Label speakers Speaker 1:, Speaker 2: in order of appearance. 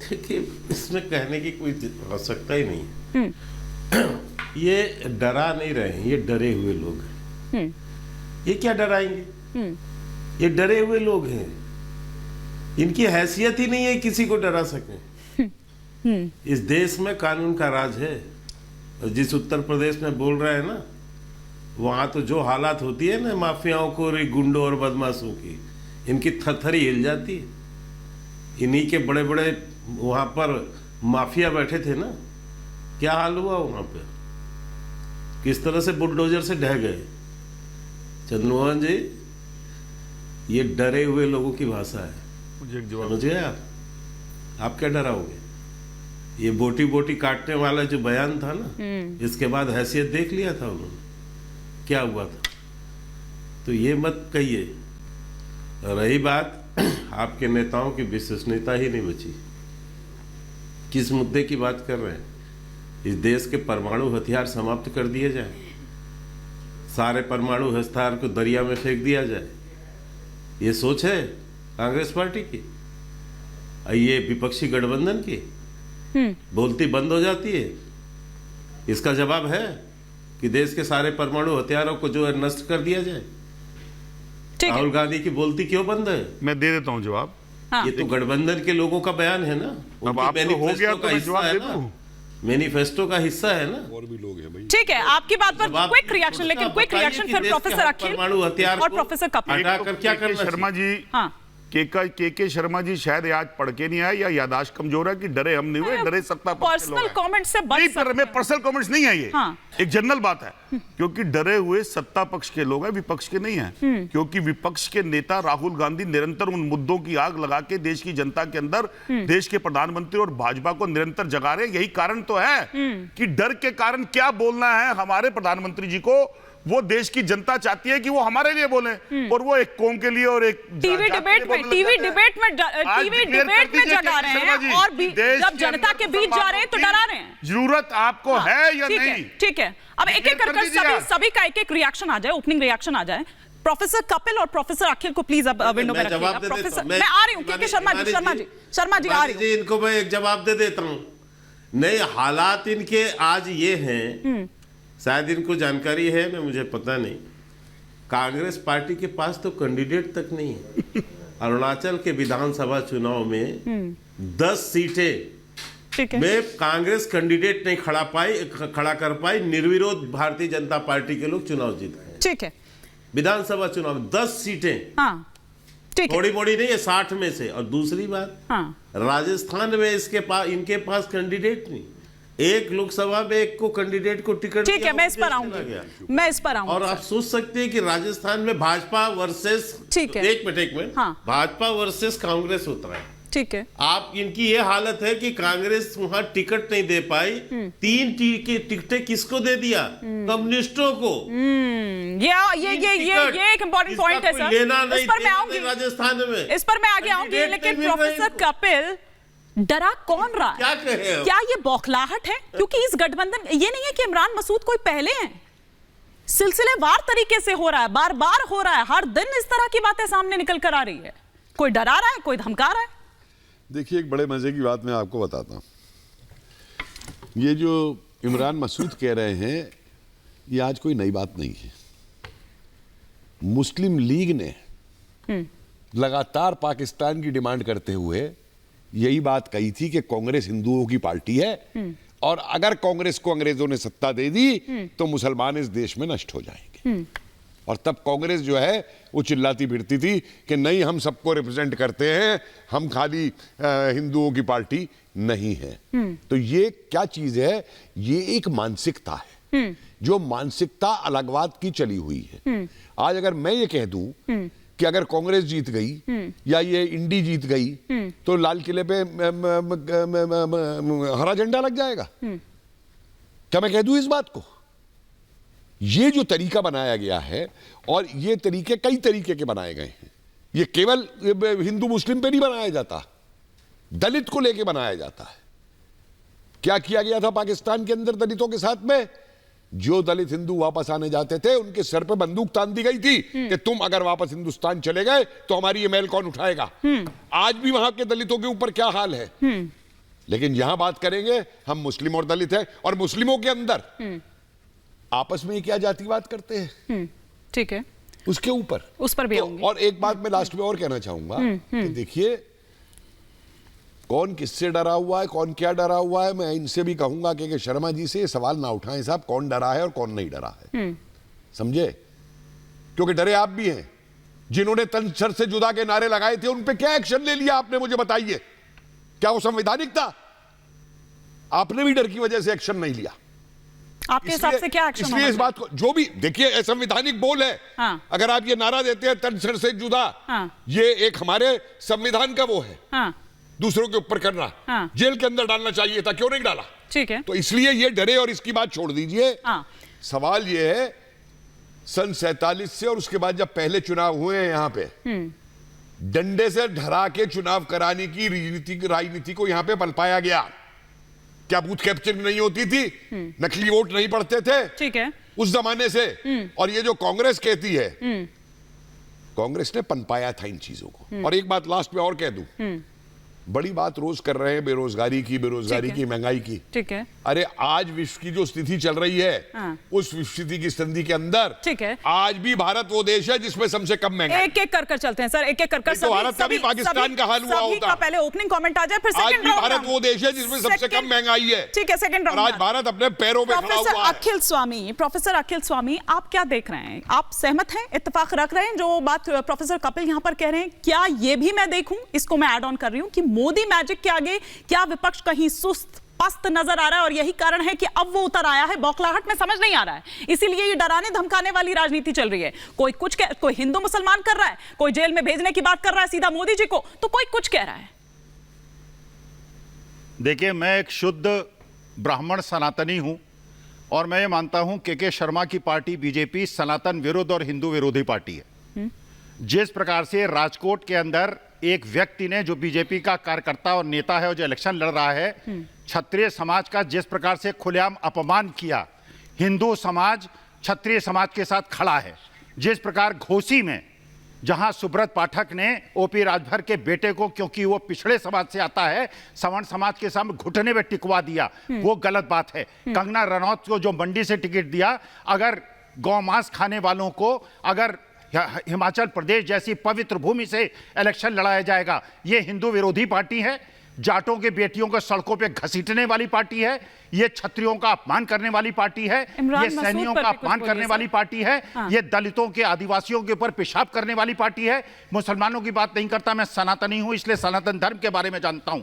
Speaker 1: देखिए, इसमें कहने की कोई आवश्यकता ही नहीं है। ये डरा नहीं रहे हैं, ये डरे हुए लोग हैं। ये क्या डराएंगे? ये डरे हुए लोग हैं, इनकी हैसियत ही नहीं है किसी को डरा सके। इस देश में कानून का राज है, और जिस उत्तर प्रदेश में बोल रहे हैं ना, वहां तो जो हालात होती है ना माफियाओं को, गुंडों और बदमाशों की, इनकी थरथरी हिल जाती है। इन्हीं के बड़े बड़े वहां पर माफिया बैठे थे ना, क्या हाल हुआ वहां पे, किस तरह से बुलडोजर से ढह गए। चंद्रमोहन जी, ये डरे हुए लोगों की भाषा है।
Speaker 2: मुझे एक जवाब
Speaker 1: समझ गए आप क्या डराओगे? ये बोटी बोटी काटने वाला जो बयान था ना, इसके बाद हैसियत देख लिया था उन्होंने, क्या हुआ था। तो ये मत कहिए। रही बात, आपके नेताओं की विश्वसनीयता ही नहीं बची। किस मुद्दे की बात कर रहे हैं? इस देश के परमाणु हथियार समाप्त कर दिए जाए, सारे परमाणु हथियार को दरिया में फेंक दिया जाए, ये सोच है कांग्रेस पार्टी की? ये विपक्षी गठबंधन की बोलती बंद हो जाती है? इसका जवाब है कि देश के सारे परमाणु हथियारों को जो है नष्ट कर दिया जाए। राहुल गांधी की बोलती क्यों बंद है?
Speaker 2: मैं दे देता हूं जवाब।
Speaker 1: हाँ। ये तो गठबंधन के लोगों का बयान है ना,
Speaker 2: अब आप तो हो गया तो मैं जवाब दे दूं।
Speaker 1: मैनिफेस्टो का हिस्सा है ना।
Speaker 3: और भी लोग हैं भाई।
Speaker 4: ठीक है, आपकी बात पर क्विक रिएक्शन, लेकिन क्विक रिएक्शन फिर प्रोफेसर अखिल
Speaker 1: परमाणु हथियार
Speaker 4: और प्रोफेसर कपिल।
Speaker 1: हटाकर क्या करना?
Speaker 2: शर्मा जी,
Speaker 4: हाँ,
Speaker 2: के शर्मा जी शायद आज पढ़ के नहीं आए या यादाश्त कमजोर है कि डरे हम नहीं हुए, डरे सत्ता पक्ष के लोग
Speaker 4: पर्सनल
Speaker 2: हैं।
Speaker 4: कमेंट से बच
Speaker 2: नहीं,
Speaker 4: सकते
Speaker 2: पर मैं पर्सनल कमेंट्स नहीं है ये।
Speaker 4: हाँ।
Speaker 2: एक जनरल बात है, क्योंकि डरे हुए सत्ता पक्ष के लोग हैं, विपक्ष के नहीं हैं। क्योंकि विपक्ष के नेता राहुल गांधी निरंतर उन मुद्दों की आग लगा के देश की जनता के अंदर देश के प्रधानमंत्री और भाजपा को निरंतर जगा रहे हैं। यही कारण तो है कि डर के कारण क्या बोलना है हमारे प्रधानमंत्री जी को, वो देश की जनता चाहती है कि वो हमारे लिए बोले, और वो एक कौम के लिए और एक
Speaker 4: टीवी डिबेट में जगा रहे हैं, और जब जनता के बीच जा रहे हैं तो डरा रहे हैं।
Speaker 2: जरूरत आपको है या नहीं?
Speaker 4: ठीक है, अब एक एक कर सभी का एक एक रिएक्शन आ जाए, ओपनिंग रिएक्शन आ जाए। प्रोफेसर कपिल और प्रोफेसर अखिल को प्लीज अब विंडो में रखिएगा। प्रोफेसर, मैं आ रही हूँ क्योंकि शर्मा जी आ रही हूँ।
Speaker 1: इनको मैं एक जवाब दे देता हूँ। नहीं, हालात इनके आज ये हैं, शायद इनको जानकारी है, मैं मुझे पता नहीं। कांग्रेस पार्टी के पास तो कैंडिडेट तक नहीं है। अरुणाचल के विधानसभा चुनाव में 10 सीटें में कांग्रेस कैंडिडेट नहीं खड़ा कर पाई। निर्विरोध भारतीय जनता पार्टी के लोग चुनाव जीत गए।
Speaker 4: ठीक है,
Speaker 1: विधानसभा चुनाव में 10 सीटें।
Speaker 4: हाँ, ठीक है,
Speaker 1: थोड़ी मोड़ी नहीं है, 60 में से। और दूसरी बात,
Speaker 4: हाँ,
Speaker 1: राजस्थान में इनके पास कैंडिडेट नहीं, एक लोकसभा में एक को कैंडिडेट को टिकट।
Speaker 4: ठीक है, मैं इस पर आऊंगी।
Speaker 1: और आप सोच सकते हैं कि राजस्थान में भाजपा वर्सेस,
Speaker 4: ठीक है,
Speaker 1: एक मिनट,
Speaker 4: हाँ,
Speaker 1: भाजपा वर्सेस कांग्रेस होता है।
Speaker 4: ठीक है,
Speaker 1: आप इनकी ये हालत है कि कांग्रेस वहां टिकट नहीं दे पाई। 3 टिकटें किसको दे दिया? कम्युनिस्टों को।
Speaker 4: ये एक इंपॉर्टेंट पॉइंट है सर, इस पर मैं आऊंगी
Speaker 1: राजस्थान में,
Speaker 4: इस पर मैं आगे आऊंगी। लेकिन प्रोफेसर कपिल, डरा कौन रहा है?
Speaker 1: क्या कहे?
Speaker 4: क्या ये बौखलाहट है? क्योंकि इस गठबंधन, ये नहीं है कि इमरान मसूद कोई पहले हैं, सिलसिलेवार तरीके से हो रहा है, बार बार हो रहा है, हर दिन इस तरह की बातें सामने निकल कर आ रही है। कोई डरा रहा है, कोई धमका रहा है।
Speaker 3: देखिए, एक बड़े मजे की बात मैं आपको बताता हूं। ये जो इमरान मसूद कह रहे हैं, ये आज कोई नई बात नहीं है। मुस्लिम लीग ने लगातार पाकिस्तान की डिमांड करते हुए यही बात कही थी कि कांग्रेस हिंदुओं की पार्टी है, और अगर कांग्रेस को अंग्रेजों ने सत्ता दे दी तो मुसलमान इस देश में नष्ट हो जाएंगे। और तब कांग्रेस जो है वो चिल्लाती फिरती थी कि नहीं, हम सबको रिप्रेजेंट करते हैं, हम खाली हिंदुओं की पार्टी नहीं है। तो ये क्या चीज है? ये एक मानसिकता है, जो मानसिकता अलगवाद की चली हुई है। आज अगर मैं ये कह दूं कि अगर कांग्रेस जीत गई या ये इंडी जीत गई तो लाल किले पे हरा झंडा लग जाएगा, क्या मैं कह दूं इस बात को? ये जो तरीका बनाया गया है, और ये तरीके कई तरीके के बनाए गए हैं, ये केवल हिंदू मुस्लिम पे नहीं बनाया जाता, दलित को लेके बनाया जाता है। क्या किया गया था पाकिस्तान के अंदर दलितों के साथ में? जो दलित हिंदू वापस आने जाते थे उनके सर पे बंदूक तान दी गई थी कि तुम अगर वापस हिंदुस्तान चले गए तो हमारी ये मैल कौन उठाएगा। आज भी वहां के दलितों के ऊपर क्या हाल है? लेकिन यहां बात करेंगे हम मुस्लिम और दलित हैं, और मुस्लिमों के अंदर आपस में क्या जातिवाद करते हैं,
Speaker 4: ठीक है,
Speaker 3: उसके ऊपर
Speaker 4: उस पर भी
Speaker 3: तो,
Speaker 4: आऊंगी।
Speaker 3: और एक बात मैं लास्ट में और कहना चाहूंगा कि देखिए, कौन किससे डरा हुआ है, कौन क्या डरा हुआ है, मैं इनसे भी कहूंगा कि शर्मा जी से ये सवाल ना उठाएं साहब, कौन डरा है और कौन नहीं डरा है, समझे? क्योंकि डरे आप भी हैं। जिन्होंने तन छर से जुदा के नारे लगाए थे, उन पे क्या एक्शन ले लिया आपने, मुझे बताइए? क्या वो संवैधानिक था? आपने भी डर की वजह से एक्शन नहीं लिया।
Speaker 4: आपके हिसाब से क्या एक्शन
Speaker 3: इसलिए इस बात को, जो भी देखिए, संवैधानिक बोल है।
Speaker 4: हाँ।
Speaker 3: अगर आप ये नारा देते हैं तन छर से जुदा,
Speaker 4: हाँ।
Speaker 3: ये एक हमारे संविधान का वो है,
Speaker 4: हाँ,
Speaker 3: दूसरों के ऊपर करना,
Speaker 4: हाँ।
Speaker 3: जेल के अंदर डालना चाहिए था, क्यों नहीं डाला?
Speaker 4: ठीक है,
Speaker 3: तो इसलिए ये डरे, और इसकी बात छोड़ दीजिए।
Speaker 4: हाँ।
Speaker 3: सवाल ये है, सन 47 से और उसके बाद जब पहले चुनाव हुए हैं यहां पे, डंडे से ढरा के चुनाव कराने की राजनीति को यहां पे पलपाया गया। क्या बूथ कैप्चरिंग नहीं होती थी? नकली वोट नहीं पड़ते थे?
Speaker 4: ठीक है,
Speaker 3: उस जमाने से। और ये जो कांग्रेस कहती है, कांग्रेस ने पनपाया था इन चीजों को। और एक बात लास्ट में और कह दूं, बड़ी बात रोज कर रहे हैं बेरोजगारी की, महंगाई की।
Speaker 4: ठीक है,
Speaker 3: अरे आज विश्व की जो स्थिति चल रही है,
Speaker 4: हाँ।
Speaker 3: उस विश्व स्थिति की स्थिति के अंदर,
Speaker 4: ठीक है,
Speaker 3: आज भी भारत वो देश है जिसमें सबसे कम महंगाई।
Speaker 4: एक एक कर चलते हैं सर, एक एक कर
Speaker 3: नहीं तो भारत का भी पाकिस्तान का हाल हुआ होता।
Speaker 4: का पहले ओपनिंग कमेंट आ जाए, फिर
Speaker 3: आज
Speaker 4: सेकंड
Speaker 3: भी भारत वो देश है जिसमें सबसे कम महंगाई है।
Speaker 4: ठीक है, सेकंड
Speaker 3: और आज भारत अपने पैरों पे खड़ा हुआ है।
Speaker 4: प्रोफेसर अखिल स्वामी, आप क्या देख रहे हैं? आप सहमत हैं, इत्तेफाक रख रहे हैं जो बात प्रोफेसर कपिल यहां पर कह रहे हैं? क्या ये भी मैं देखूं, इसको मैं ऐड ऑन कर रही हूं, कि मोदी मैजिक के आगे क्या विपक्ष कहीं सुस्त पस्त नजर आ रहा है, और यही कारण है कि अब वो उतर आया है? बौखलाहट में समझ नहीं आ रहा है, इसीलिए ये डराने धमकाने वाली राजनीति चल रही है। कोई हिंदू मुसलमान कर रहा है, कोई जेल में भेजने की बात कर रहा है सीधा मोदी जी को, तो कोई कुछ कह रहा है।
Speaker 5: देखिए, मैं एक शुद्ध ब्राह्मण सनातनी हूं, और मैं ये मानता हूं के शर्मा की पार्टी बीजेपी सनातन विरोध और हिंदू विरोधी पार्टी है। जिस प्रकार से राजकोट के अंदर एक व्यक्ति ने, जो बीजेपी का कार्यकर्ता और नेता है और जो इलेक्शन लड़ रहा है, क्षत्रिय समाज का जिस प्रकार से खुलेआम अपमान किया, हिंदू समाज क्षत्रिय समाज के साथ खड़ा है। जिस प्रकार घोसी में, जहां सुब्रत पाठक ने ओपी राजभर के बेटे को, क्योंकि वो पिछड़े समाज से आता है, सवर्ण समाज के सामने घुटने में टिकवा दिया, वो गलत बात है। कंगना रनौत को जो मंडी से टिकट दिया, अगर गौमांस खाने वालों को, अगर हिमाचल प्रदेश जैसी पवित्र भूमि से इलेक्शन लड़ाया जाएगा, ये हिंदू विरोधी पार्टी है। जाटों के बेटियों को सड़कों पे घसीटने वाली पार्टी है, ये क्षत्रियों का अपमान करने वाली पार्टी है, ये सैनियों का अपमान करने वाली पार्टी है, ये दलितों के, आदिवासियों के ऊपर पेशाब करने वाली पार्टी है। मुसलमानों की बात नहीं करता, मैं सनातनी हूं, इसलिए सनातन धर्म के बारे में जानता हूं।